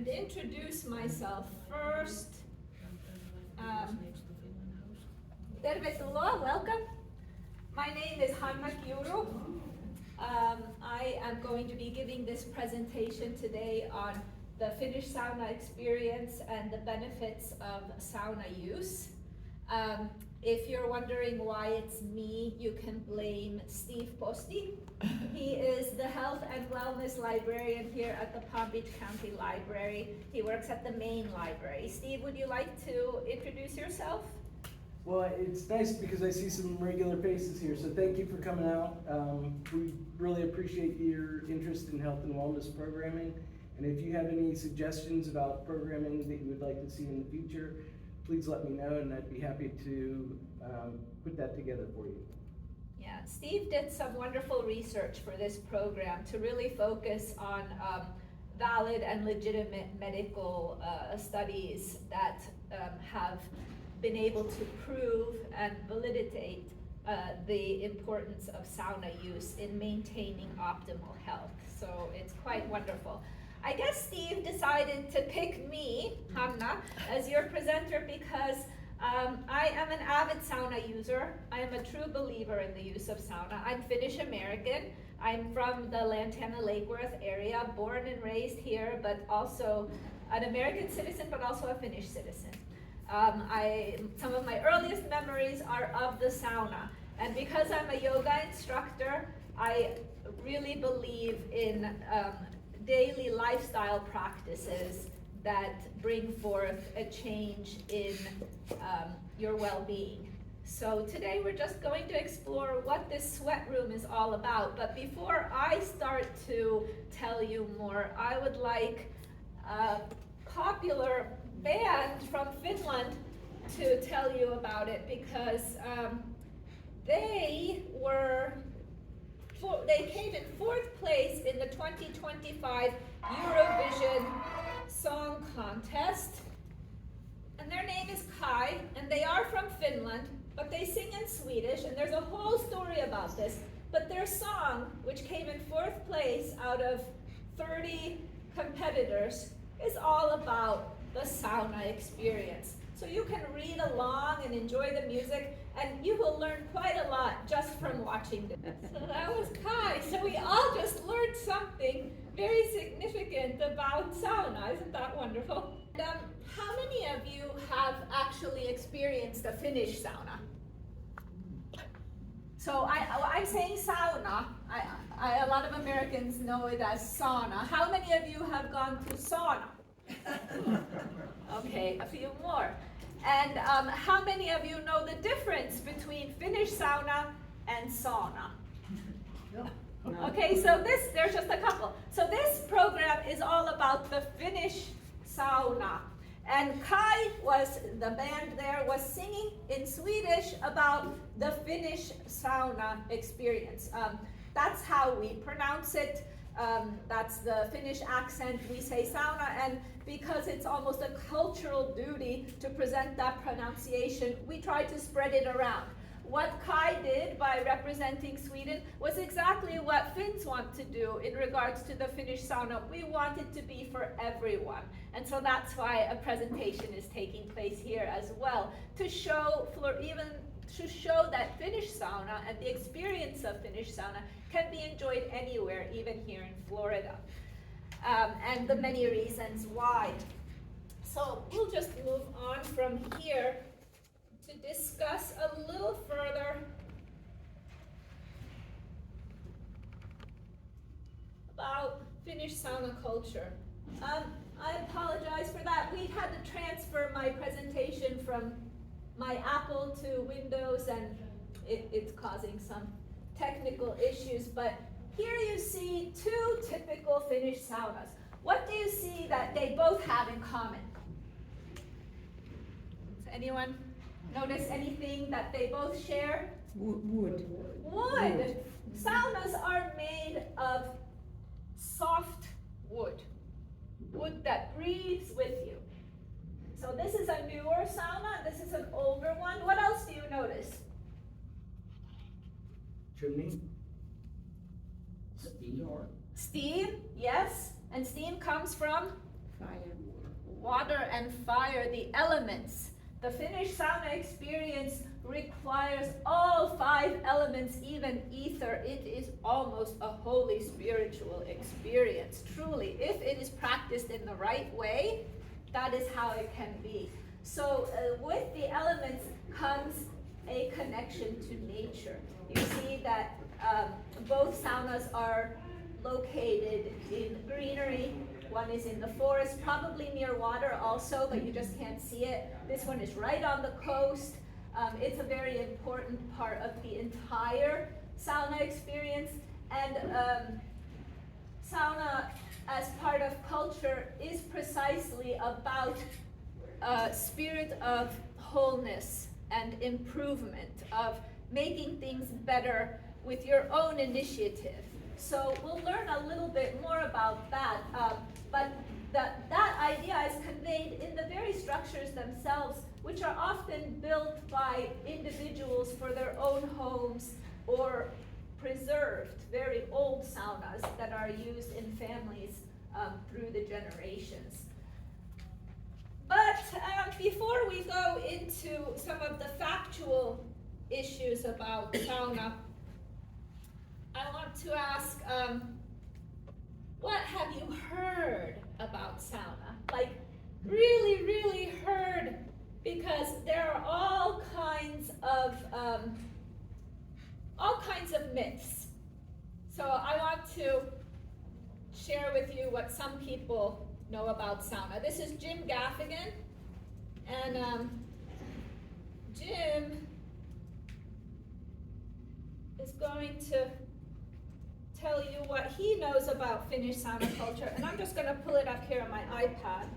and introduce myself first. Tervetuloa, welcome. My name is Hanna. I am going to be giving this presentation today on the Finnish sauna experience and the benefits of sauna use. If you're wondering why it's me, you can blame Steve Posti. He is the health and wellness librarian here at the Palm Beach County Library. He works at the main library. Steve, would you like to introduce yourself? Well, it's nice because I see some regular faces here, so thank you for coming out. We really appreciate your interest in health and wellness programming. And if you have any suggestions about programming that you would like to see in the future, please let me know and I'd be happy to put that together for you. Yeah, Steve did some wonderful research for this program to really focus on valid and legitimate medical studies that have been able to prove and validate the importance of sauna use in maintaining optimal health. So it's quite wonderful. I guess Steve decided to pick me, Hanna, as your presenter because I am an avid sauna user. I am a true believer in the use of sauna. I'm Finnish American. I'm from the Lantana Lake Worth area, born and raised here, but also an American citizen, but also a Finnish citizen. Some of my earliest memories are of the sauna. And because I'm a yoga instructor, I really believe in daily lifestyle practices that bring forth a change in your well-being. So today we're just going to explore what this sweat room is all about. But before I start to tell you more, I would like a popular band from Finland to tell you about it because they came in 4th place in the 2025 Eurovision Song Contest. And their name is Kai, and they are from Finland, but they sing in Swedish, and there's a whole story about this. But their song, which came in 4th place out of 30 competitors, is all about the sauna experience. So you can read along and enjoy the music, and you will learn quite a lot just from watching this. So that was Kai. So we all just learned something very significant about sauna. Isn't that wonderful? And, how many of you have actually experienced a Finnish sauna? So I'm saying sauna. A lot of Americans know it as sauna. How many of you have gone to sauna? Okay, a few more. And how many of you know the difference between Finnish sauna and sauna? No. Okay, so there's just a couple. So this program is all about the Finnish sauna. And Kai the band there was singing in Swedish about the Finnish sauna experience. That's how we pronounce it. That's the Finnish accent. We say sauna, and because it's almost a cultural duty to present that pronunciation, we try to spread it around. What Kai did by representing Sweden was exactly what Finns want to do in regards to the Finnish sauna. We want it to be for everyone. And so that's why a presentation is taking place here as well, to show that Finnish sauna and the experience of Finnish sauna can be enjoyed anywhere, even here in Florida. And the many reasons why. So we'll just move on from here to discuss a little further about Finnish sauna culture. I apologize for that. We had to transfer my presentation from my Apple to Windows, and it's causing some technical issues. But here you see 2 typical Finnish saunas. What do you see that they both have in common? Does anyone notice anything that they both share? Wood. Wood. Saunas are made of soft wood. Wood that breathes with you. So this is a newer sauna, this is an older one. What else do you notice? Chimney? Steam, yes. And steam comes from? Water and fire, the elements. The Finnish sauna experience requires all 5 elements, even ether. It is almost a holy spiritual experience, truly. If it is practiced in the right way, that is how it can be. So with the elements comes a connection to nature. You see that both saunas are located in greenery. One is in the forest, probably near water also, but you just can't see it. This one is right on the coast. It's a very important part of the entire sauna experience. And sauna, as part of culture, is precisely about a spirit of wholeness and improvement, of making things better with your own initiative. So we'll learn a little bit more about that, but that idea is conveyed in the very structures themselves, which are often built by individuals for their own homes or preserved, very old saunas that are used in families through the generations. But before we go into some of the factual issues about sauna, I want to ask, what have you heard about sauna? Like, really, really heard, because there are all kinds of myths. So I want to share with you what some people know about sauna. This is Jim Gaffigan, and Jim is going to tell you what he knows about Finnish sauna culture, and I'm just going to pull it up here on my iPad.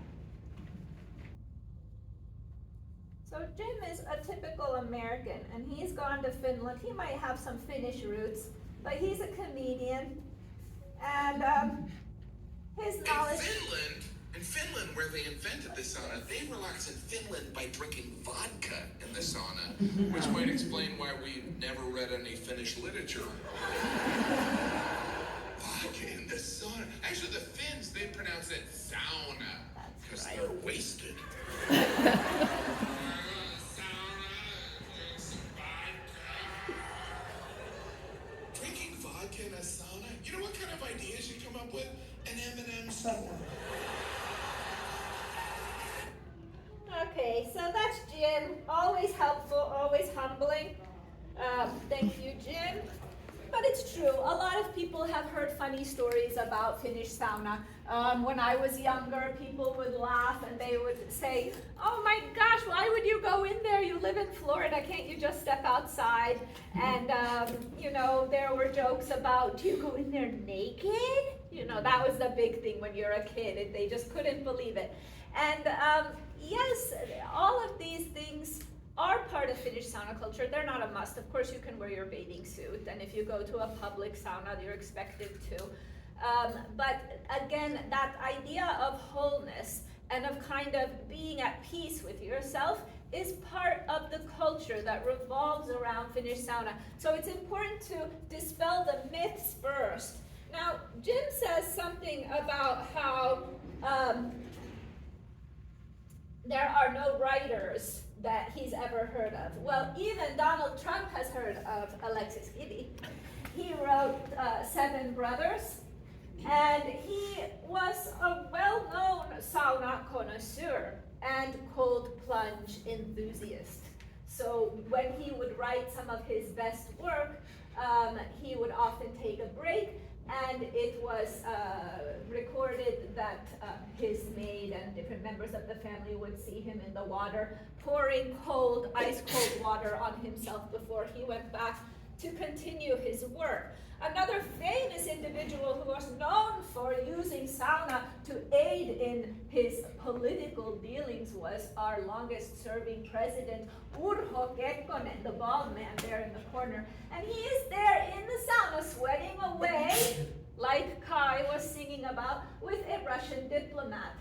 So Jim is a typical American, and he's gone to Finland. He might have some Finnish roots, but he's a comedian, and his knowledge... In Finland, where they invented the sauna, they relax in Finland by drinking vodka in the sauna, which might explain why we never read any Finnish literature. Vodka in the sauna. Actually, the Finns, they pronounce it sauna, because they're wasted. Drinking vodka in a sauna? You know what kind of ideas you come up with? An M&M store. Okay, so that's Jim. Always helpful, always humbling. Thank you, Jim. But it's true, a lot of people have heard funny stories about Finnish sauna. When I was younger, people would laugh and they would say, oh my gosh, why would you go in there? You live in Florida, can't you just step outside? And, you know, there were jokes about, do you go in there naked? You know, that was the big thing when you're a kid, and they just couldn't believe it. And yes, all of these things are part of Finnish sauna culture. They're not a must. Of course, you can wear your bathing suit, and if you go to a public sauna, you're expected to. But again, that idea of wholeness and of kind of being at peace with yourself is part of the culture that revolves around Finnish sauna. So it's important to dispel the myths first. Now, Jim says something about how there are no writers that he's ever heard of. Well, even Donald Trump has heard of Alexis Gibby. He wrote 7 Brothers, and he was a well-known sauna connoisseur and cold plunge enthusiast. So when he would write some of his best work, he would often take a break, and it was recorded that his maid and different members of the family would see him in the water, pouring cold, ice-cold water on himself before he went back to continue his work. Another famous individual who was known for using sauna to aid in his political dealings was our longest-serving president, Urho Kekkonen, the bald man there in the corner. And he is there in the sauna sweating away, like Kai was singing about, with a Russian diplomat.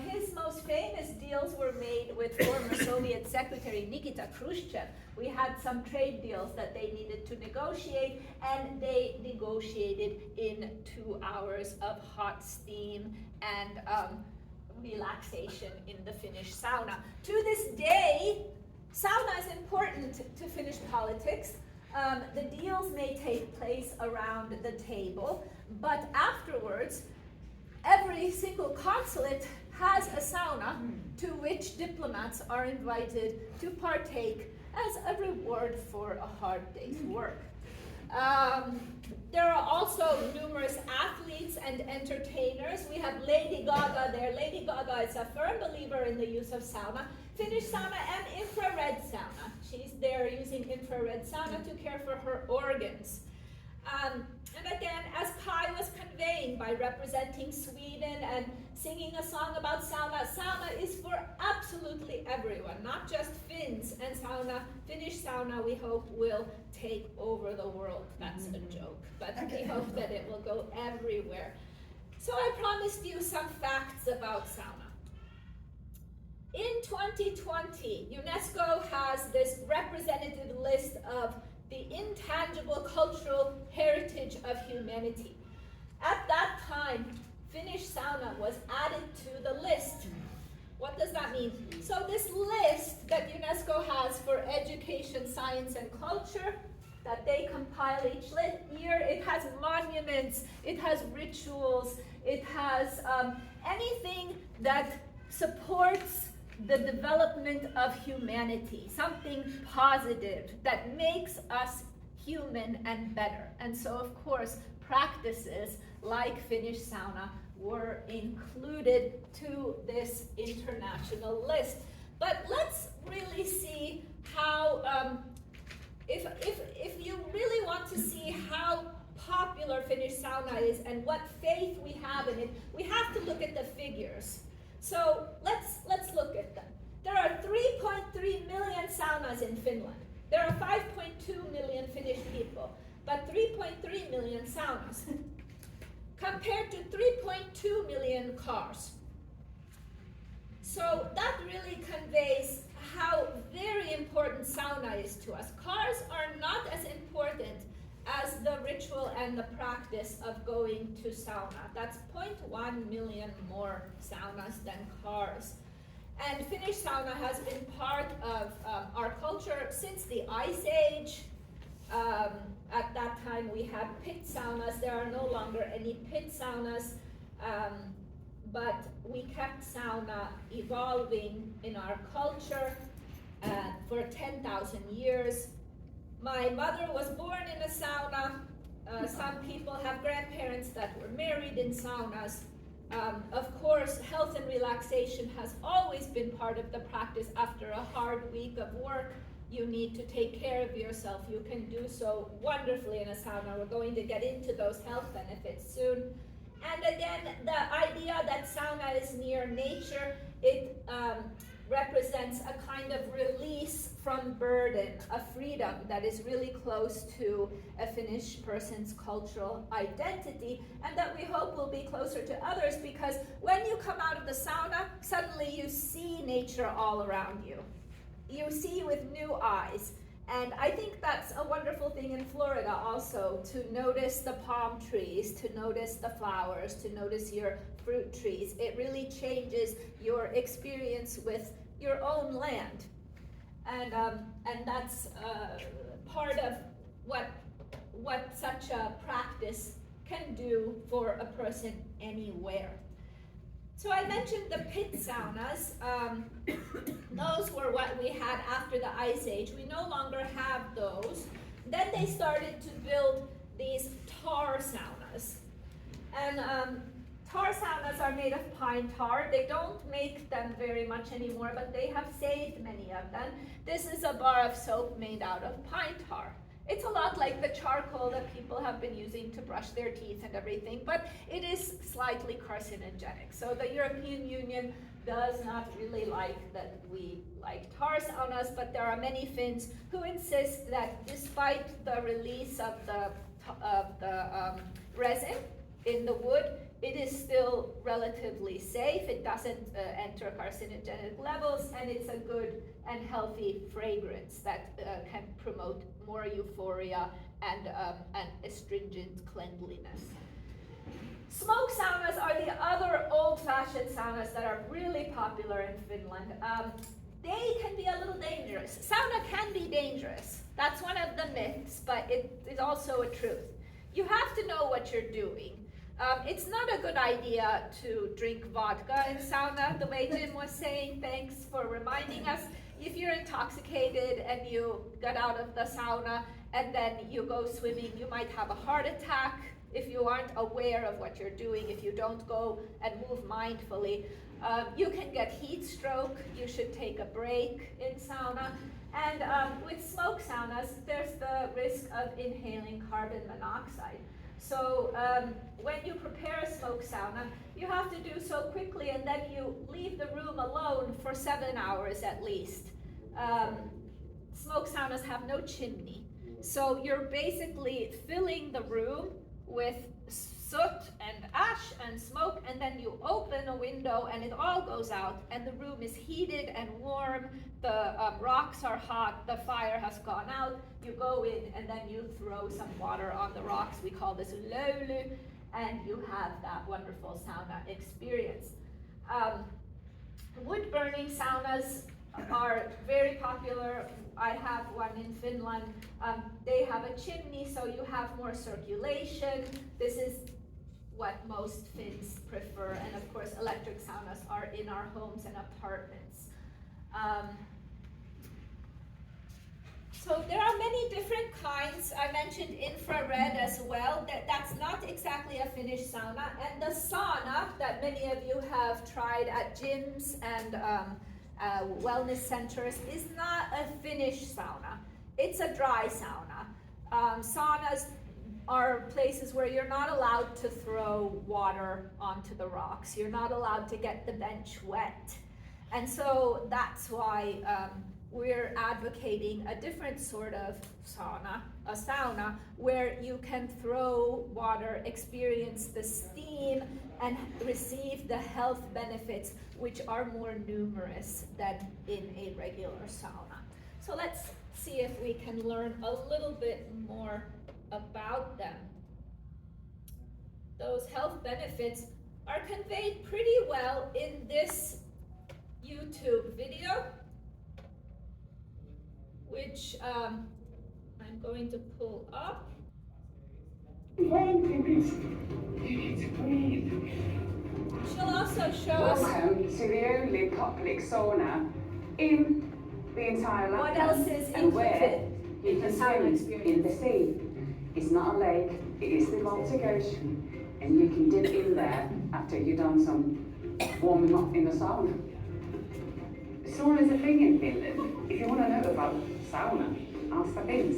His most famous deals were made with former Soviet Secretary Nikita Khrushchev. We had some trade deals that they needed to negotiate, and they negotiated in 2 hours of hot steam and relaxation in the Finnish sauna. To this day, sauna is important to Finnish politics. The deals may take place around the table, but afterwards, every single consulate has a sauna to which diplomats are invited to partake as a reward for a hard day's work. There are also numerous athletes and entertainers. We have Lady Gaga there. Lady Gaga is a firm believer in the use of sauna, Finnish sauna and infrared sauna. She's there using infrared sauna to care for her organs. And again, as Kai was conveying by representing Sweden and singing a song about sauna, sauna is for absolutely everyone, not just Finns. And sauna, Finnish sauna, we hope will take over the world. That's a joke, but we hope that it will go everywhere. So I promised you some facts about sauna. In 2020, UNESCO has this representative list of the intangible cultural heritage of humanity. At that time, Finnish sauna was added to the list. What does that mean? So this list that UNESCO has for education, science, and culture, that they compile each year, it has monuments, it has rituals, it has anything that supports the development of humanity, something positive that makes us human and better. And so, of course, practices like Finnish sauna were included to this international list. But let's really see how, if you really want to see how popular Finnish sauna is and what faith we have in it, we have to look at the figures. So let's look at them. There are 3.3 million saunas in Finland. There are 5.2 million Finnish people, but 3.3 million saunas compared to 3.2 million cars. So that really conveys how very important sauna is to us. Cars are not as important as the ritual and the practice of going to sauna. That's 0.1 million more saunas than cars. And Finnish sauna has been part of our culture since the Ice Age. At that time we had pit saunas. There are no longer any pit saunas, but we kept sauna evolving in our culture for 10,000 years. My mother was born in a sauna. Some people have grandparents that were married in saunas. Of course, health and relaxation has always been part of the practice. After a hard week of work, you need to take care of yourself. You can do so wonderfully in a sauna. We're going to get into those health benefits soon. And again, the idea that sauna is near nature, it represents a kind of release from burden, a freedom that is really close to a Finnish person's cultural identity, and that we hope will be closer to others, because when you come out of the sauna, suddenly you see nature all around you. You see with new eyes. And I think that's a wonderful thing in Florida also, to notice the palm trees, to notice the flowers, to notice your fruit trees. It really changes your experience with your own land. And that's part of what such a practice can do for a person anywhere. So I mentioned the pit saunas. Those were what we had after the Ice Age. We no longer have those. Then they started to build these tar saunas. And tar saunas are made of pine tar. They don't make them very much anymore, but they have saved many of them. This is a bar of soap made out of pine tar. It's a lot like the charcoal that people have been using to brush their teeth and everything, but it is slightly carcinogenic. So the European Union does not really like that we like tar saunas, but there are many Finns who insist that despite the release of the resin in the wood, it is still relatively safe. It doesn't enter carcinogenic levels, and it's a good and healthy fragrance that can promote more euphoria and astringent cleanliness. Smoke saunas are the other old-fashioned saunas that are really popular in Finland, they can be a little dangerous. Sauna can be dangerous. That's one of the myths, but it is also a truth. You have to know what you're doing. It's not a good idea to drink vodka in sauna, the way Jim was saying. Thanks for reminding us. If you're intoxicated and you get out of the sauna and then you go swimming, you might have a heart attack if you aren't aware of what you're doing, if you don't go and move mindfully. You can get heat stroke. You should take a break in sauna. And with smoke saunas, there's the risk of inhaling carbon monoxide. So when you prepare a smoke sauna, you have to do so quickly, and then you leave the room alone for 7 hours at least. Smoke saunas have no chimney. So you're basically filling the room with soot and ash and smoke, and then you open a window and it all goes out, and the room is heated and warm, the rocks are hot, the fire has gone out, you go in and then you throw some water on the rocks. We call this löyly, and you have that wonderful sauna experience. Wood burning saunas are very popular. I have one in Finland. They have a chimney, so you have more circulation. This is what most Finns prefer, and of course electric saunas are in our homes and apartments. So there are many different kinds. I mentioned infrared as well. That's not exactly a Finnish sauna, and the sauna that many of you have tried at gyms and wellness centers is not a Finnish sauna. It's a dry sauna. Saunas are places where you're not allowed to throw water onto the rocks. You're not allowed to get the bench wet. And so that's why we're advocating a different sort of sauna, a sauna where you can throw water, experience the steam, and receive the health benefits, which are more numerous than in a regular sauna. So let's see if we can learn a little bit more about them. Those health benefits are conveyed pretty well in this YouTube video, which I'm going to pull up. She'll also show us welcome to the only public sauna in the entire land. what else is and where included you in the can sauna swim experience. in the sea. It's not a lake, it is the Baltic Ocean, and you can dip in there after you've done some warming up in the sauna. Sauna's a thing in Finland. If you want to know about sauna, ask the Finns.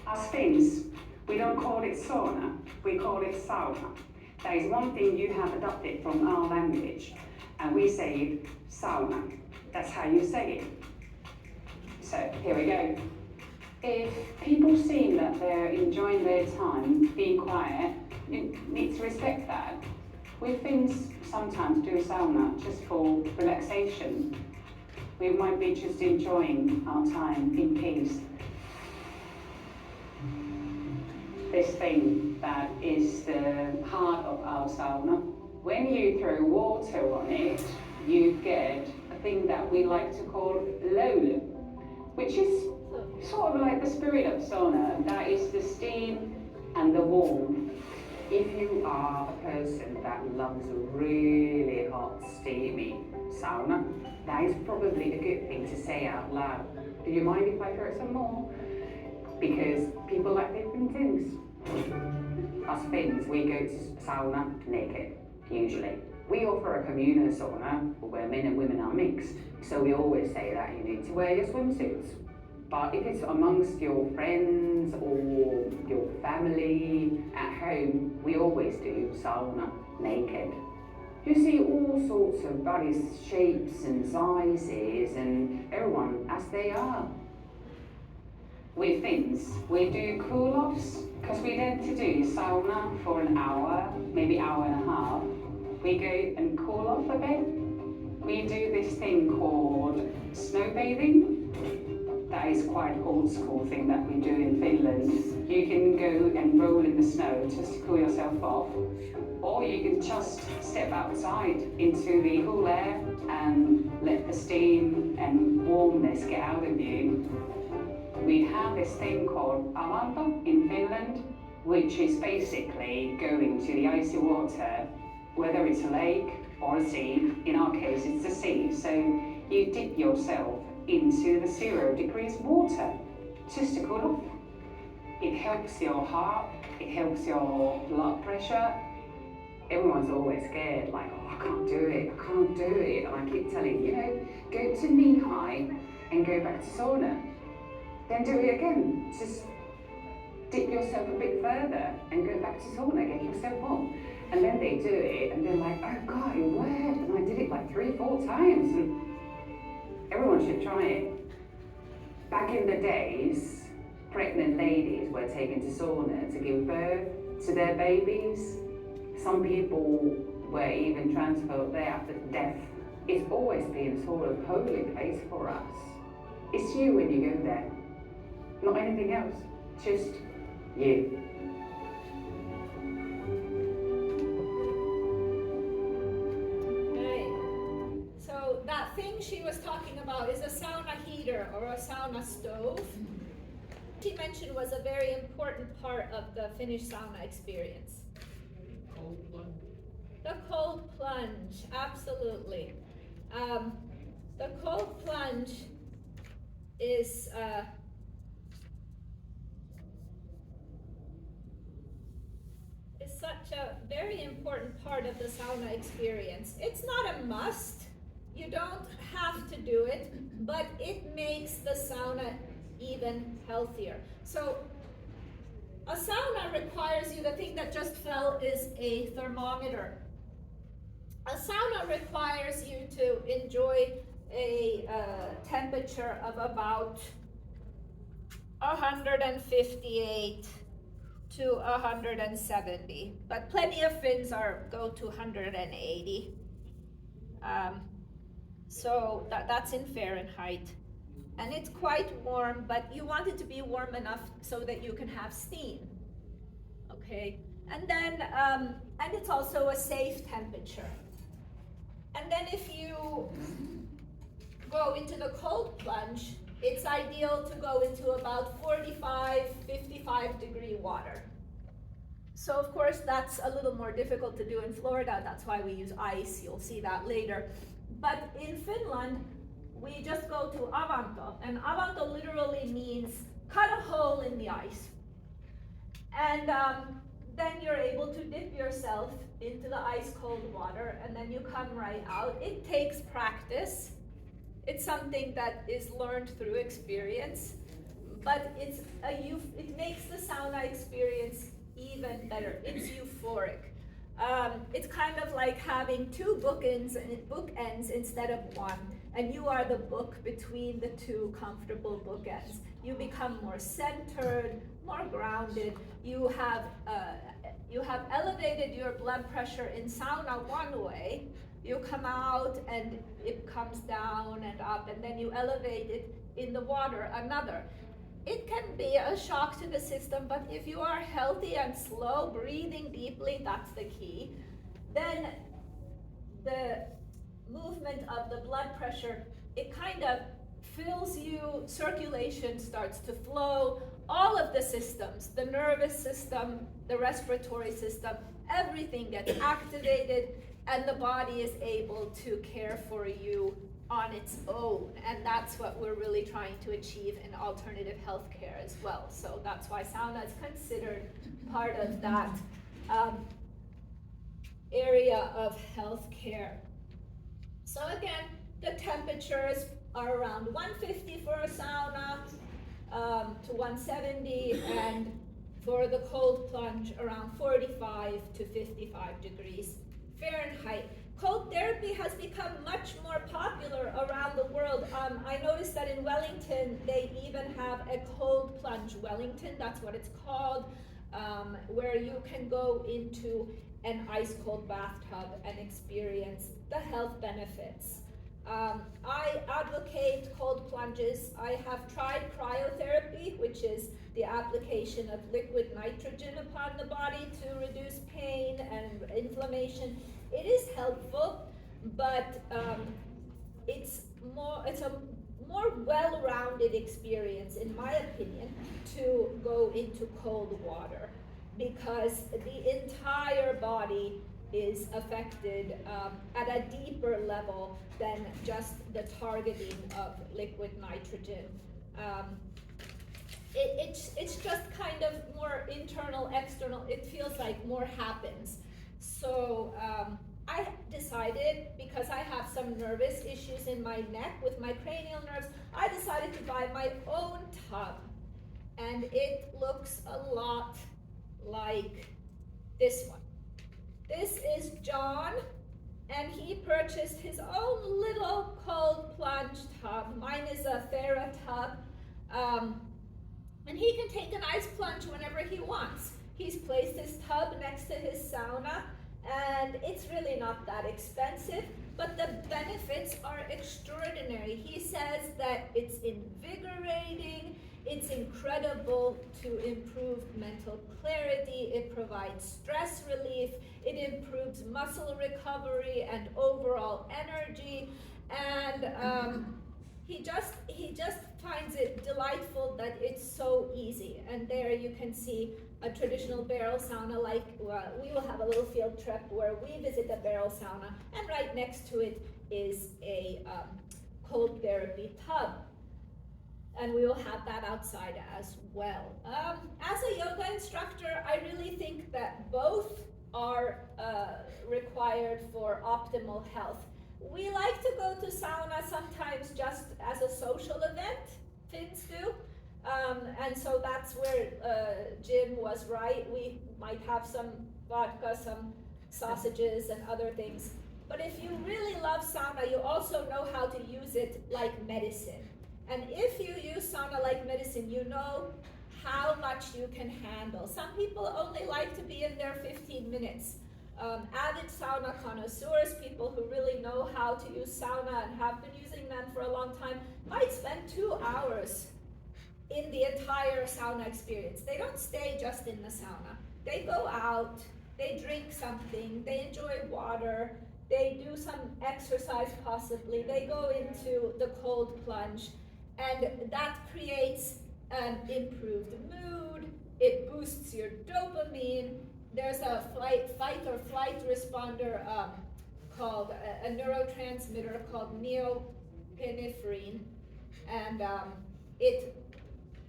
As Finns, we don't call it sauna, we call it sauna. That is one thing you have adopted from our language, and we say it sauna. That's how you say it. So here we go. If people seem that they're enjoying their time being quiet, you need to respect that. We Finns sometimes do sauna just for relaxation. We might be just enjoying our time in peace. This thing that is the heart of our sauna. When you throw water on it, you get a thing that we like to call löyly, which is sort of like the spirit of sauna. That is the steam and the warmth. If you are a person that loves a really hot, steamy sauna, that is probably a good thing to say out loud. Do you mind if I throw some more? Because people like different things. Us Finns, we go to sauna naked, usually. We offer a communal sauna where men and women are mixed, so we always say that you need to wear your swimsuits. But if it's amongst your friends or your family at home, we always do sauna naked. You see all sorts of body shapes and sizes and everyone as they are. We Finns, we do cool-offs because we tend to do sauna for an hour, maybe hour and a half. We go and cool off a bit. We do this thing called snow bathing. that is quite old school thing that we do in Finland. You can go and roll in the snow just to cool yourself off, or you can just step outside into the cool air and let the steam and warmness get out of you. We have this thing called avanto in Finland, which is basically going to the icy water, whether it's a lake or a sea. In our case, it's a sea. So you dip yourself into the 0 degrees water just to cool off. It helps your heart, it helps your blood pressure. Everyone's always scared, like, oh, I can't do it, I can't do it. And I keep telling you, go to knee high and go back to sauna. Then do it again. Just dip yourself a bit further and go back to sauna, get yourself warm. And then they do it and they're like, oh God, it worked. And I did it like 3-4 times. And everyone should try it. Back in the days, pregnant ladies were taken to sauna to give birth to their babies. Some people were even transferred there after death. It's always been a sort of holy place for us. It's you when you go there, not anything else, just you. So that thing she was talking about is a sauna heater or a sauna stove. She mentioned was a very important part of the Finnish sauna experience. Cold plunge. The cold plunge, absolutely. The cold plunge is such a very important part of the sauna experience. It's not a must. You don't have to do it, but it makes the sauna even healthier. So a sauna requires you, the thing that just fell is a thermometer. A sauna requires you to enjoy a temperature of about 158 to 170, but plenty of Finns go to 180. So that's in Fahrenheit. And it's quite warm, but you want it to be warm enough so that you can have steam. Okay, and then and it's also a safe temperature. And then if you go into the cold plunge, it's ideal to go into about 45, 55 degree water. So of course that's a little more difficult to do in Florida, that's why we use ice, you'll see that later. But in Finland, we just go to avanto, and avanto literally means cut a hole in the ice. And then you're able to dip yourself into the ice cold water, and then you come right out. It takes practice. It's something that is learned through experience, but it makes the sauna experience even better. It's euphoric. It's kind of like having two bookends instead of one, and you are the book between the two comfortable bookends. You become more centered, more grounded. You have elevated your blood pressure in sauna one way. You come out and it comes down and up, and then you elevate it in the water another. It can be a shock to the system, but if you are healthy and slow, breathing deeply, that's the key, then the movement of the blood pressure, it kind of fills you, circulation starts to flow, all of the systems, the nervous system, the respiratory system, everything gets activated, and the body is able to care for you on its own. And that's what we're really trying to achieve in alternative healthcare as well. So that's why sauna is considered part of that area of healthcare. So again, the temperatures are around 150 for a sauna to 170, and for the cold plunge around 45 to 55 degrees Fahrenheit. Cold therapy has become much more popular around the world. I noticed that in Wellington, they even have a cold plunge Wellington, that's what it's called, where you can go into an ice cold bathtub and experience the health benefits. I advocate cold plunges. I have tried cryotherapy, which is the application of liquid nitrogen upon the body to reduce pain and inflammation. It is helpful, but it's a more well-rounded experience, in my opinion, to go into cold water, because the entire body is affected at a deeper level than just the targeting of liquid nitrogen. It's just kind of more internal, external. It feels like more happens. So I decided, because I have some nervous issues in my neck with my cranial nerves, I decided to buy my own tub. And it looks a lot like this one. This is John, and he purchased his own little cold plunge tub. Mine is a Thera tub. And he can take an ice plunge whenever he wants. He's placed his tub next to his sauna, and it's really not that expensive, but the benefits are extraordinary. He says that it's invigorating, it's incredible to improve mental clarity, it provides stress relief, it improves muscle recovery and overall energy, and he just finds it delightful that it's so easy. And there you can see a traditional barrel sauna, like we will have a little field trip where we visit a barrel sauna, and right next to it is a cold therapy tub. And we will have that outside as well. As a yoga instructor, I really think that both are required for optimal health. We like to go to sauna sometimes just as a social event, Finns do. And so that's where Jim was right. We might have some vodka, some sausages and other things. But if you really love sauna, you also know how to use it like medicine. And if you use sauna like medicine, you know how much you can handle. Some people only like to be in there 15 minutes. Avid sauna connoisseurs, people who really know how to use sauna and have been using them for a long time, might spend 2 hours in the entire sauna experience. They don't stay just in the sauna. They go out, they drink something, they enjoy water, they do some exercise possibly, they go into the cold plunge, and that creates an improved mood, it boosts your dopamine. There's a fight or flight responder called a neurotransmitter called neopinephrine, and it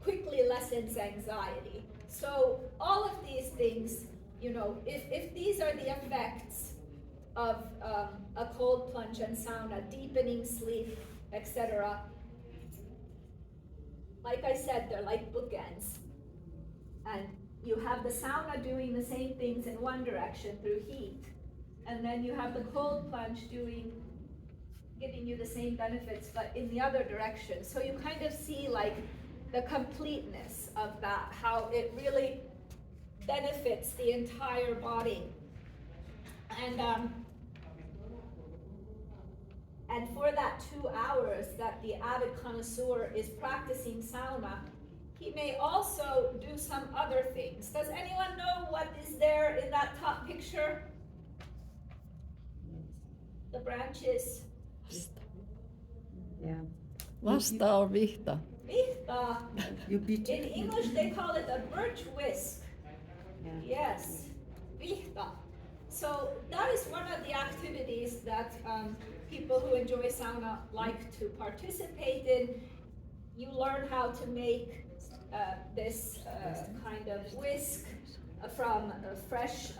quickly lessens anxiety. So all of these things, you know, if these are the effects of a cold plunge and sauna, deepening sleep, etc., like I said, they're like bookends. And you have the sauna doing the same things in one direction through heat, and then you have the cold plunge giving you the same benefits but in the other direction. So you kind of see like the completeness of that, how it really benefits the entire body. And for that 2 hours that the avid connoisseur is practicing sauna, he may also do some other things. Does anyone know what is there in that top picture? The branches. Yeah. Vasta on vihta. Vihta. You beat In English they call it a birch whisk. Yeah. Yes, vihta. So that is one of the activities that people who enjoy sauna like to participate in. You learn how to make this kind of whisk from fresh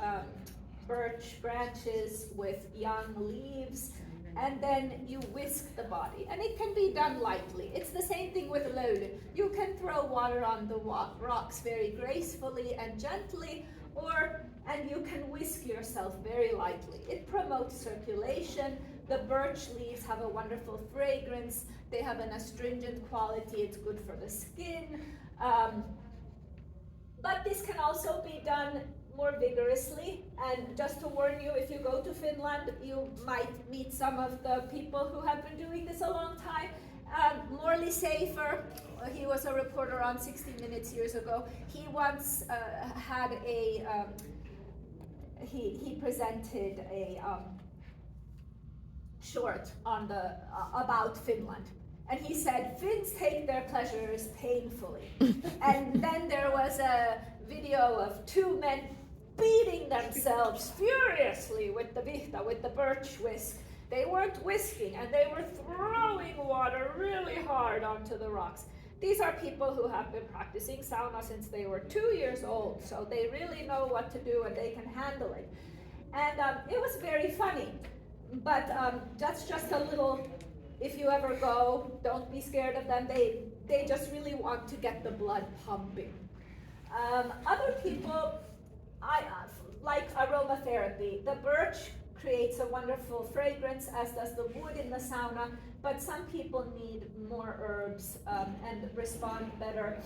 birch branches with young leaves, and then you whisk the body. And it can be done lightly. It's the same thing with load. You can throw water on the rocks very gracefully and gently, and you can whisk yourself very lightly. It promotes circulation. The birch leaves have a wonderful fragrance. They have an astringent quality. It's good for the skin. But this can also be done more vigorously. And just to warn you, if you go to Finland, you might meet some of the people who have been doing this a long time. Morley Safer, he was a reporter on 60 Minutes years ago. He once had a, he presented a short on the about Finland, and he said Finns take their pleasures painfully. And then there was a video of two men beating themselves furiously with the vihta, with the birch whisk. They weren't whisking, and they were throwing water really hard onto the rocks. These are people who have been practicing sauna since they were 2 years old, so they really know what to do and they can handle it. And it was very funny, but that's just a little, if you ever go, don't be scared of them. They just really want to get the blood pumping. Other people, I like aromatherapy. The birch creates a wonderful fragrance, as does the wood in the sauna, but some people need more herbs and respond better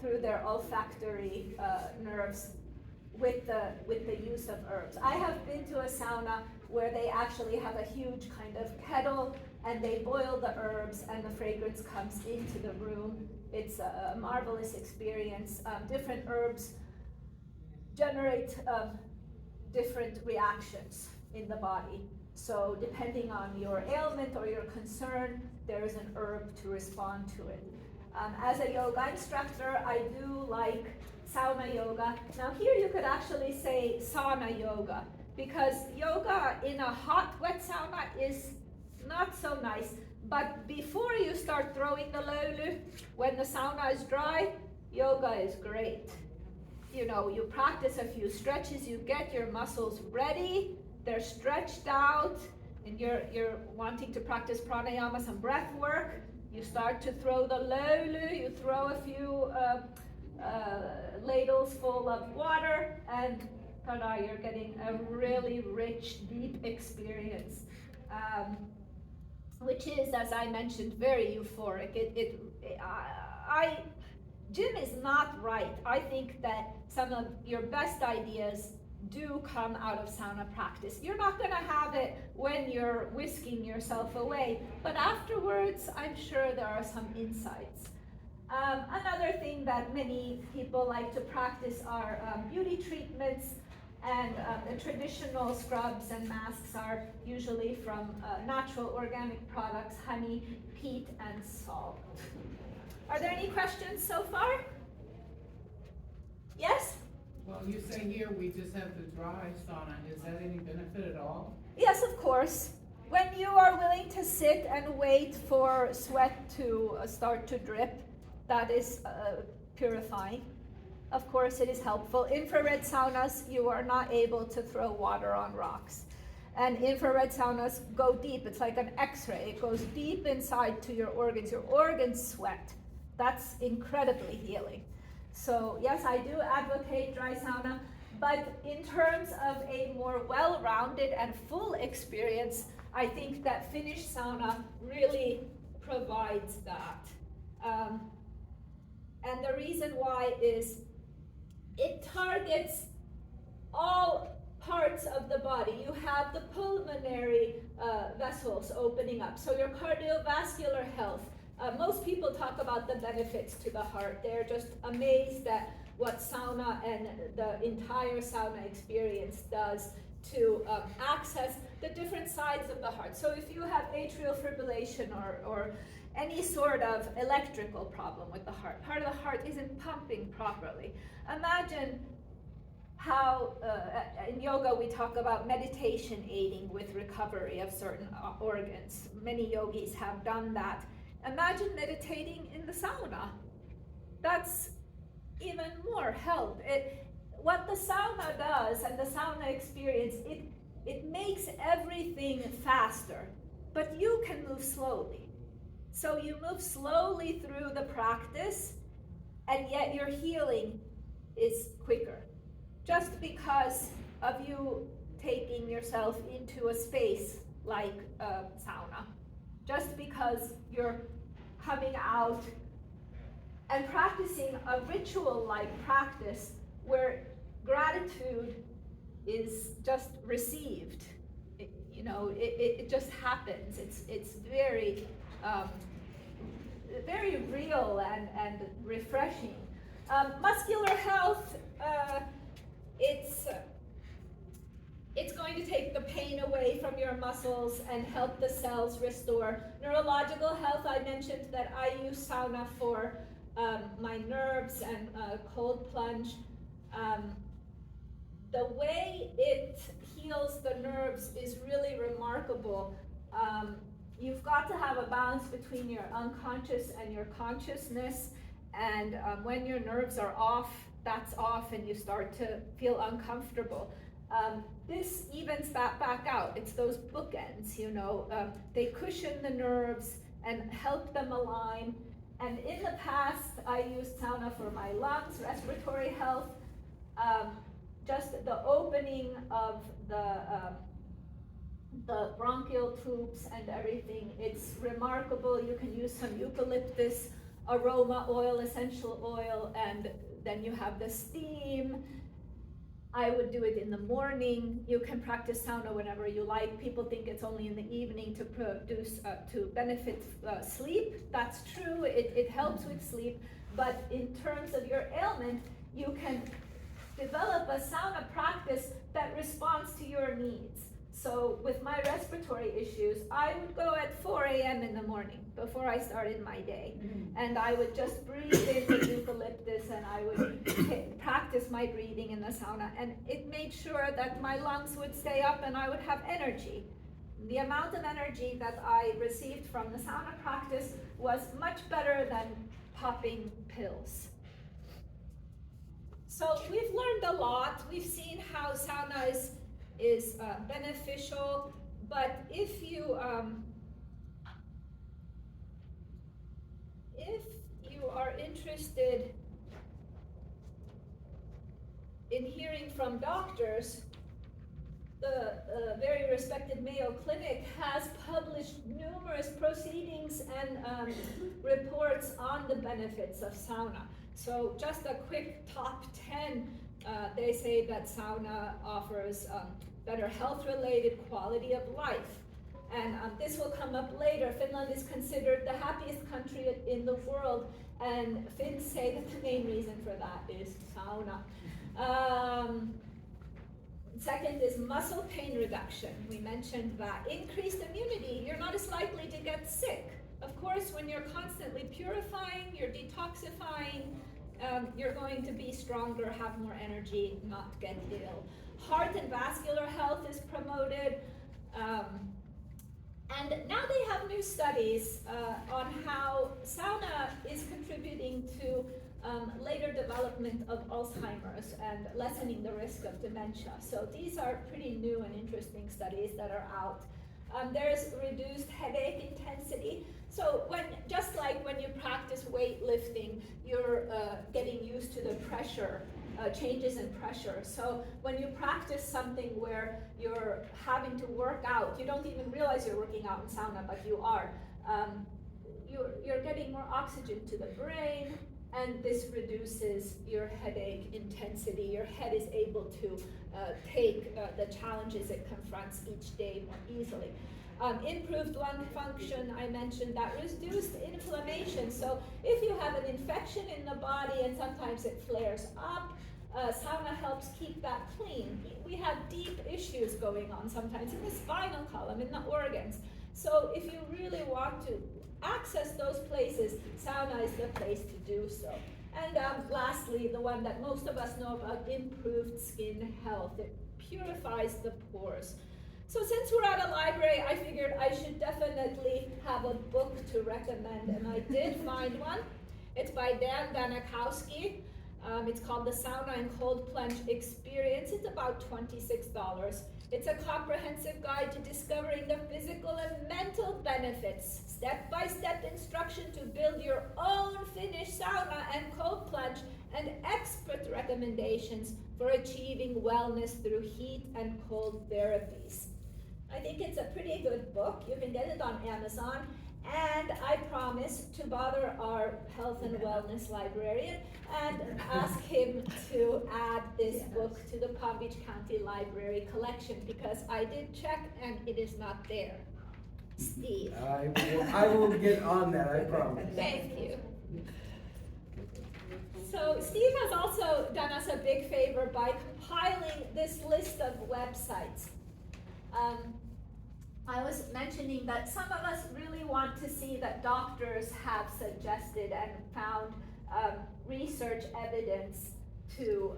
through their olfactory nerves with the use of herbs. I have been to a sauna where they actually have a huge kind of kettle and they boil the herbs and the fragrance comes into the room. It's a marvelous experience. Different herbs generate different reactions in the body. So depending on your ailment or your concern, there is an herb to respond to it. As a yoga instructor, I do like sauna yoga. Now here you could actually say sauna yoga, because yoga in a hot, wet sauna is not so nice. But before you start throwing the löyly, when the sauna is dry, yoga is great. You know, you practice a few stretches, you get your muscles ready, they're stretched out, and you're wanting to practice pranayama, some breath work. You start to throw the löyly, you throw a few ladles full of water, and ta-da, you're getting a really rich, deep experience, which is, as I mentioned, very euphoric. Jim is not right. I think that some of your best ideas do come out of sauna practice. You're not going to have it when you're whisking yourself away, but afterwards, I'm sure there are some insights. Another thing that many people like to practice are beauty treatments, and the traditional scrubs and masks are usually from natural organic products, honey, peat, and salt. Are there any questions so far? Yes? Well, you say here we just have the dry sauna. Is that any benefit at all? Yes, of course. When you are willing to sit and wait for sweat to start to drip, that is purifying. Of course, it is helpful. Infrared saunas, you are not able to throw water on rocks. And infrared saunas go deep. It's like an X-ray. It goes deep inside to your organs. Your organs sweat. That's incredibly healing. So yes, I do advocate dry sauna, but in terms of a more well-rounded and full experience, I think that Finnish sauna really provides that. And the reason why is it targets all parts of the body. You have the pulmonary vessels opening up, so your cardiovascular health. Most people talk about the benefits to the heart. They're just amazed at what sauna and the entire sauna experience does to access the different sides of the heart. So if you have atrial fibrillation or any sort of electrical problem with the heart, part of the heart isn't pumping properly. Imagine how in yoga we talk about meditation aiding with recovery of certain organs. Many yogis have done that. Imagine meditating in the sauna. That's even more help. What the sauna does and the sauna experience, it makes everything faster, but you can move slowly. So you move slowly through the practice, and yet your healing is quicker. Just because of you taking yourself into a space like a sauna. Just because you're coming out and practicing a ritual-like practice where gratitude is just received. It just happens. It's very, very real and refreshing. Muscular health, it's going to take the pain away from your muscles and help the cells restore. Neurological health, I mentioned that I use sauna for my nerves and cold plunge. The way it heals the nerves is really remarkable. You've got to have a balance between your unconscious and your consciousness, and when your nerves are off, that's off, and you start to feel uncomfortable. This evens that back out. It's those bookends, they cushion the nerves and help them align. And in the past, I used sauna for my lungs, respiratory health, just the opening of the bronchial tubes and everything. It's remarkable. You can use some eucalyptus aroma oil, essential oil, and then you have the steam. I would do it in the morning. You can practice sauna whenever you like. People think it's only in the evening to benefit sleep. That's true. It helps with sleep, but in terms of your ailment, you can develop a sauna practice that responds to your needs. So with my respiratory issues, I would go at 4 a.m. in the morning before I started my day. And I would just breathe in the eucalyptus, and I would practice my breathing in the sauna. And it made sure that my lungs would stay up and I would have energy. The amount of energy that I received from the sauna practice was much better than popping pills. So we've learned a lot. We've seen how sauna is beneficial, but if you are interested in hearing from doctors, the very respected Mayo Clinic has published numerous proceedings and reports on the benefits of sauna. So just a quick top 10, they say that sauna offers better health-related quality of life. And this will come up later. Finland is considered the happiest country in the world, and Finns say that the main reason for that is sauna. Second is muscle pain reduction. We mentioned that. Increased immunity. You're not as likely to get sick. Of course, when you're constantly purifying, you're detoxifying, you're going to be stronger, have more energy, not get ill. Heart and vascular health is promoted. And now they have new studies on how sauna is contributing to later development of Alzheimer's and lessening the risk of dementia. So these are pretty new and interesting studies that are out. There's reduced headache intensity. So just like when you practice weightlifting, you're getting used to the pressure, changes in pressure. So when you practice something where you're having to work out, you don't even realize you're working out in sauna, but you are. You're getting more oxygen to the brain, and this reduces your headache intensity. Your head is able to take the challenges it confronts each day more easily. Improved lung function, I mentioned that. Reduced inflammation. So if you have an infection in the body and sometimes it flares up, sauna helps keep that clean. We have deep issues going on sometimes in the spinal column, in the organs. So if you really want to access those places, sauna is the place to do so. And lastly, the one that most of us know about, improved skin health. It purifies the pores. So since we're at a library, I figured I should definitely have a book to recommend, and I did find one. It's by Dan Danakowski. It's called The Sauna and Cold Plunge Experience. It's about $26. It's a comprehensive guide to discovering the physical and mental benefits, step-by-step instruction to build your own Finnish sauna and cold plunge, and expert recommendations for achieving wellness through heat and cold therapies. I think it's a pretty good book. You can get it on Amazon. And I promised to bother our health and wellness librarian and ask him to add this book to the Palm Beach County Library collection, because I did check and it is not there. Steve. I will get on that, I promise. Thank you. So Steve has also done us a big favor by compiling this list of websites. I was mentioning that some of us really want to see that doctors have suggested and found research evidence to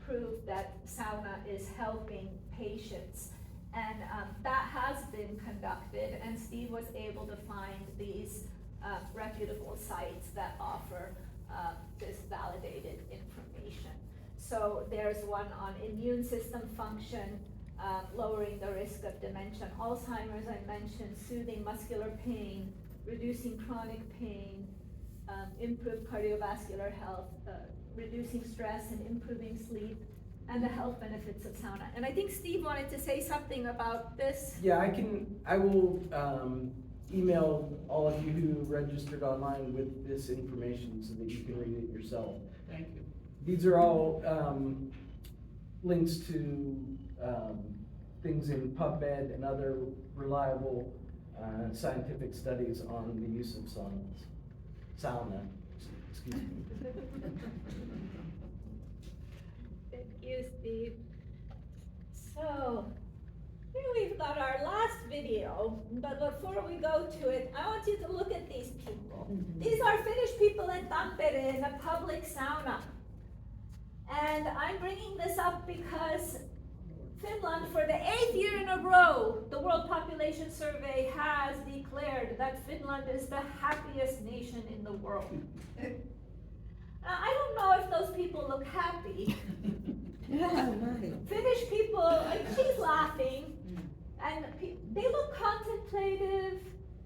prove that sauna is helping patients. And that has been conducted, and Steve was able to find these reputable sites that offer this validated information. So there's one on immune system function, lowering the risk of dementia and Alzheimer's, I mentioned, soothing muscular pain, reducing chronic pain, improved cardiovascular health, reducing stress and improving sleep, and the health benefits of sauna. And I think Steve wanted to say something about this. Yeah, I will email all of you who registered online with this information so that you can read it yourself. Thank you. These are all links to things in PubMed and other reliable scientific studies on the use of sauna. Excuse me. Thank you, Steve. So, here we've got our last video, but before we go to it, I want you to look at these people. These are Finnish people in Tampere in a public sauna. And I'm bringing this up because Finland, for the 8th year in a row, the World Population Survey has declared that Finland is the happiest nation in the world. Now, I don't know if those people look happy. Finnish people, she's laughing, and they look contemplative.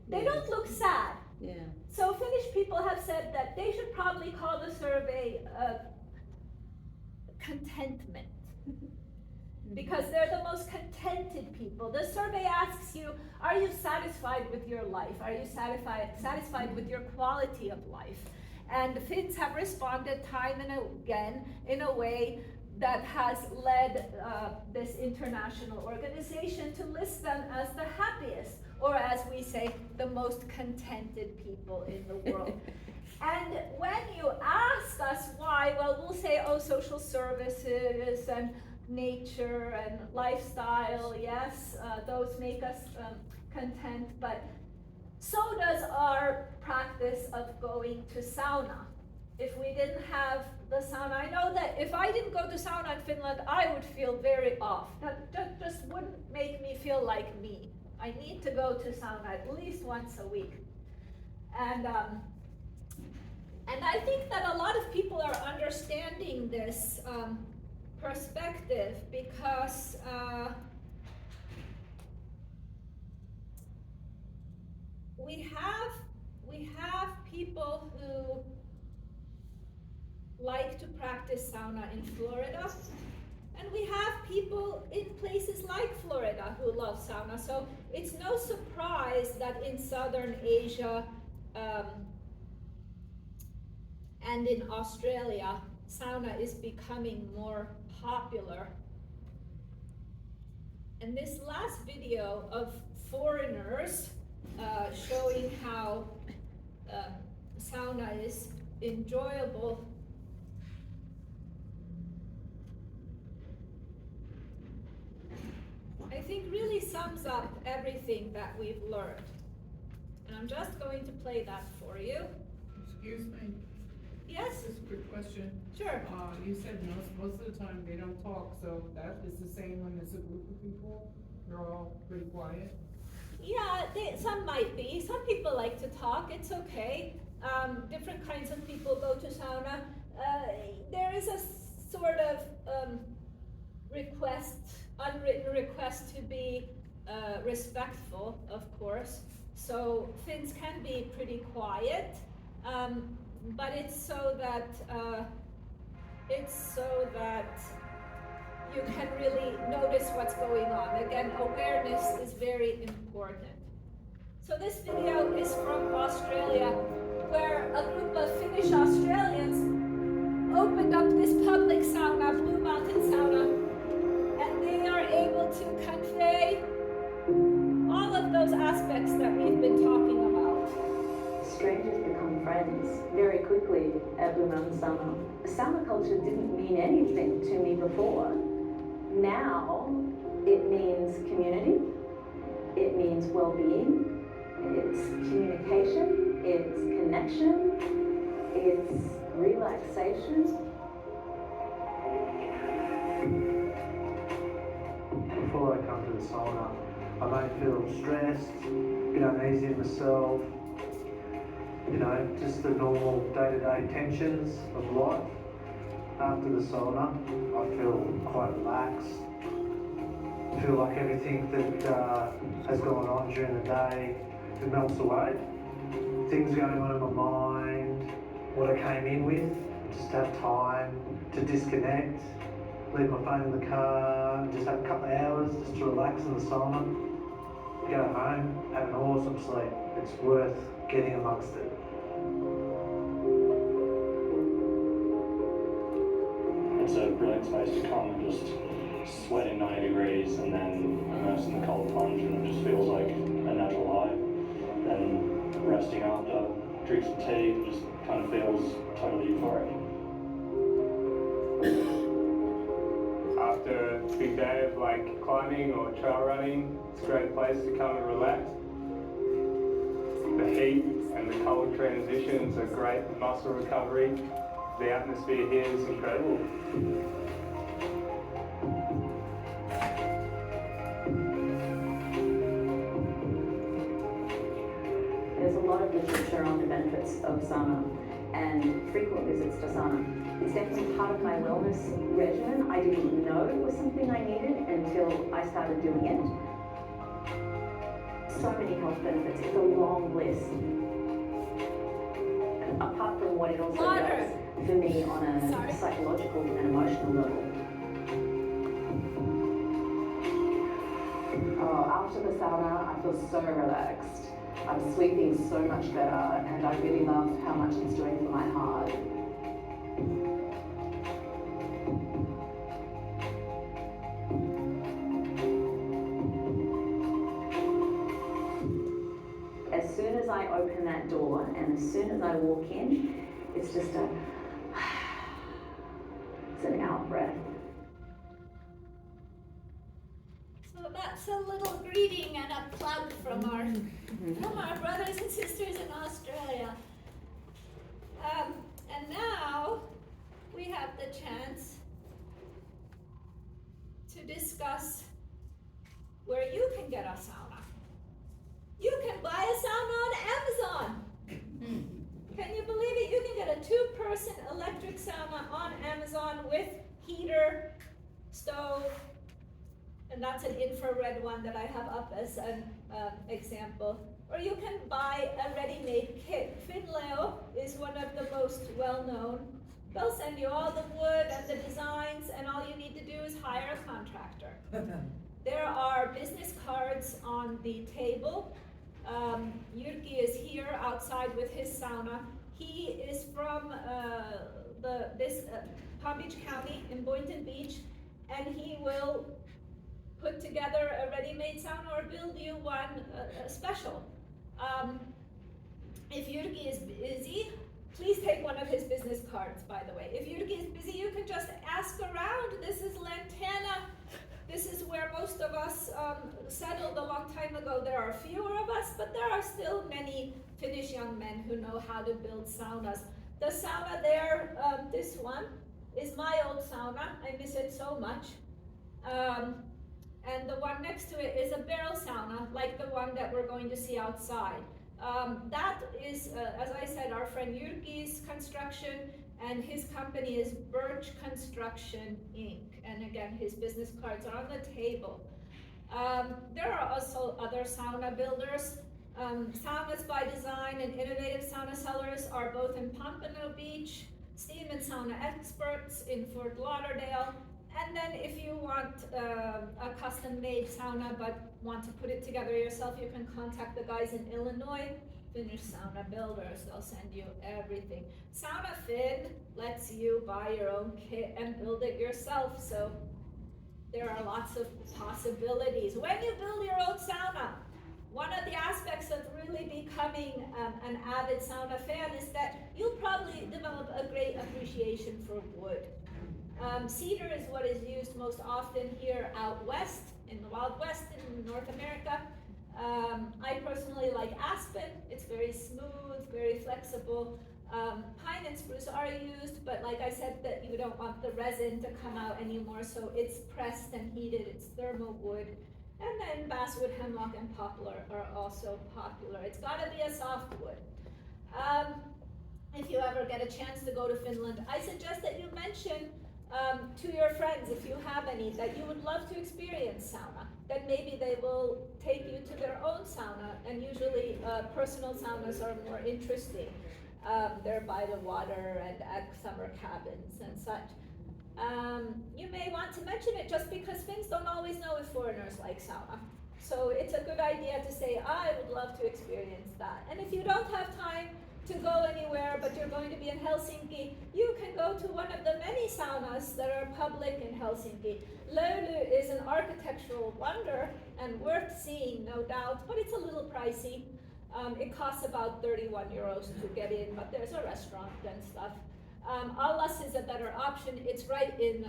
They don't look sad. Yeah. So Finnish people have said that they should probably call the survey contentment, because they're the most contented people. The survey asks you, are you satisfied with your life? Are you satisfied with your quality of life? And the Finns have responded time and again in a way that has led this international organization to list them as the happiest, or as we say, the most contented people in the world. And when you ask us why, well, we'll say, oh, social services and nature and lifestyle, yes, those make us content, but so does our practice of going to sauna. If we didn't have the sauna, I know that if I didn't go to sauna in Finland, I would feel very off. That just wouldn't make me feel like me. I need to go to sauna at least once a week. And I think that a lot of people are understanding this perspective, because we have people who like to practice sauna in Florida, and we have people in places like Florida who love sauna. So it's no surprise that in Southern Asia and in Australia, sauna is becoming more popular. And this last video of foreigners showing how sauna is enjoyable, I think really sums up everything that we've learned. And I'm just going to play that for you. Excuse me, Yes? just a quick question. Sure. You said most of the time they don't talk, so that is the same when it's a group of people? They're all pretty quiet? Yeah, some might be. Some people like to talk, it's okay. Different kinds of people go to sauna. There is a sort of unwritten request to be respectful, of course. So Finns can be pretty quiet, but it's so that you can really notice what's going on. Again, awareness is very important. So this video is from Australia, where a group of Finnish Australians opened up this public sauna, Blue Mountain Sauna, and they are able to convey all of those aspects that we've been talking about. Strangers become friends very quickly at Blue Mountain Sauna. Sauna culture didn't mean anything to me before. Now it means community, it means well-being, it's communication, it's connection, it's relaxation. Before I come to the sauna, I may feel stressed, a bit uneasy in myself, just the normal day-to-day tensions of life. After the sauna, I feel quite relaxed. I feel like everything that has gone on during the day, it melts away. Things going on in my mind, what I came in with, just have time to disconnect, leave my phone in the car, just have a couple of hours just to relax in the sauna. Go home, have an awesome sleep. It's worth getting amongst it. It's a brilliant space to come and just sweat in 90 degrees and then immerse in the cold plunge, and it just feels like a natural high. Then resting after, drink some tea, it just kind of feels totally euphoric. After a big day of like climbing or trail running, it's a great place to come and relax. The heat and the cold transitions are great for muscle recovery. The atmosphere here is incredible. There's a lot of literature on the benefits of sauna and frequent visits to sauna. It's definitely part of my wellness regimen. I didn't know it was something I needed until I started doing it. So many health benefits. It's a long list. Apart from what it also does for me on a psychological and emotional level. After the sauna, I feel so relaxed. I'm sleeping so much better, and I really love how much it's doing for my heart. As soon as I open that door and as soon as I walk in, it's just it's an out breath. So that's a little greeting and a plug from our brothers and sisters in Australia. And now we have the chance to discuss where you can get a sauna. You can buy a sauna on Amazon. Can you believe it? You can get a 2-person electric sauna on Amazon with heater, stove, and that's an infrared one that I have up as an example. Or you can buy a ready-made kit. Finleo is one of the most well-known. They'll send you all the wood and the designs, and all you need to do is hire a contractor. There are business cards on the table. Jyrki is here outside with his sauna. He is from Palm Beach County in Boynton Beach, and he will put together a ready-made sauna or build you one special. If Jyrki is busy, please take one of his business cards, by the way. If Jyrki is busy, you can just ask around. This is Lantana. This is where most of us settled a long time ago. There are fewer of us, but there are still many Finnish young men who know how to build saunas. The sauna there, this one, is my old sauna. I miss it so much. And the one next to it is a barrel sauna, like the one that we're going to see outside. That is, as I said, our friend Jyrki's construction, and his company is Birch Construction, Inc. And again, his business cards are on the table. There are also other sauna builders. Saunas by Design and Innovative Sauna Sellers are both in Pompano Beach, Steam and Sauna Experts in Fort Lauderdale, And then if you want a custom-made sauna but want to put it together yourself, you can contact the guys in Illinois, Finnish Sauna Builders. They'll send you everything. Sauna Fin lets you buy your own kit and build it yourself, so there are lots of possibilities. When you build your own sauna, one of the aspects of really becoming an avid sauna fan is that you'll probably develop a great appreciation for wood. Cedar is what is used most often here out west, in the Wild West in North America. I personally like aspen. It's very smooth, very flexible. Pine and spruce are used, but like I said, that you don't want the resin to come out anymore, so it's pressed and heated. It's thermal wood. And then basswood, hemlock, and poplar are also popular. It's got to be a softwood. If you ever get a chance to go to Finland, I suggest that you mention to your friends, if you have any, that you would love to experience sauna. Then maybe they will take you to their own sauna, and usually personal saunas are more interesting. They're by the water and at summer cabins and such. You may want to mention it just because Finns don't always know if foreigners like sauna. So it's a good idea to say, I would love to experience that. And if you don't have time to go anywhere, but you're going to be in Helsinki, you can go to one of the many saunas that are public in Helsinki. Löyly is an architectural wonder and worth seeing, no doubt, but it's a little pricey. It costs about 31 euros to get in, but there's a restaurant and stuff. Allas is a better option. It's right in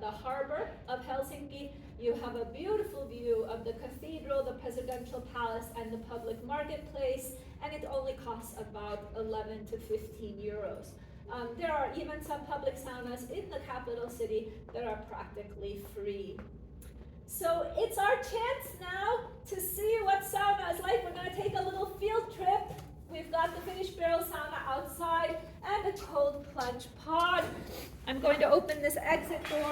the harbor of Helsinki. You have a beautiful view of the cathedral, the presidential palace, and the public marketplace, and it only costs about 11 to 15 euros. There are even some public saunas in the capital city that are practically free. So it's our chance now to see what sauna is like. We're going to take a little field trip. We've got the Finnish barrel sauna outside and a cold plunge pod. I'm going to open this exit door.